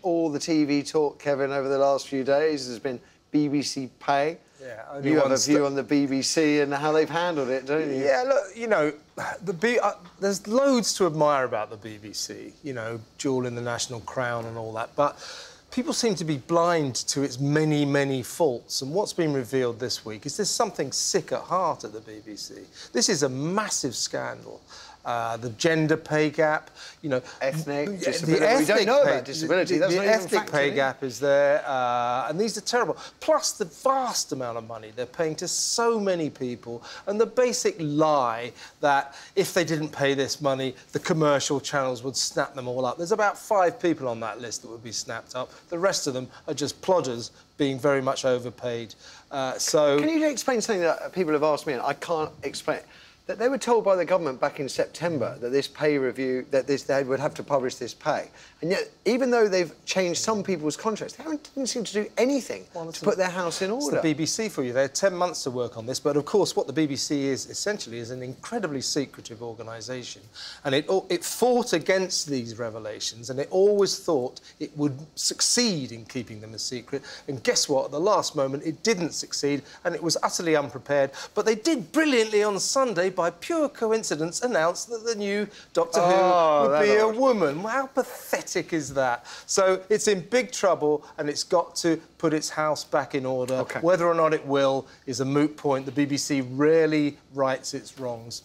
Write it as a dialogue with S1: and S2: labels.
S1: all the TV talk, Kevin, over the last few days has been BBC Pay.
S2: Yeah,
S1: you have a view on the BBC and how they've handled it, don't you?
S2: Yeah, look, you know, there's loads to admire about the BBC, you know, jewel in the national crown and all that, but people seem to be blind to its many, many faults. And what's been revealed this week is there's something sick at heart at the BBC. This is a massive scandal. The gender pay gap, you know...
S1: Ethnic, disability. We don't know about disability.
S2: The ethnic pay gap is there, and these are terrible. Plus the vast amount of money they're paying to so many people, and the basic lie that if they didn't pay this money, the commercial channels would snap them all up. There's about 5 people on that list that would be snapped up. The rest of them are just plodders being very much overpaid. So...
S1: Can you explain something that people have asked me, and I can't explain? That they were told by the government back in September that this pay review, they would have to publish this pay. And yet, even though they've changed some people's contracts, they didn't seem to do anything to put their house in order.
S2: It's the BBC for you. They had 10 months to work on this, but of course what the BBC is, essentially, is an incredibly secretive organisation. And it fought against these revelations, and it always thought it would succeed in keeping them a secret. And guess what? At the last moment, it didn't succeed, and it was utterly unprepared. But they did brilliantly on Sunday, by pure coincidence, announced that the new Doctor Who would be a woman. How pathetic is that? So it's in big trouble, and it's got to put its house back in order.
S1: OK.
S2: Whether or not it will is a moot point. The BBC rarely rights its wrongs.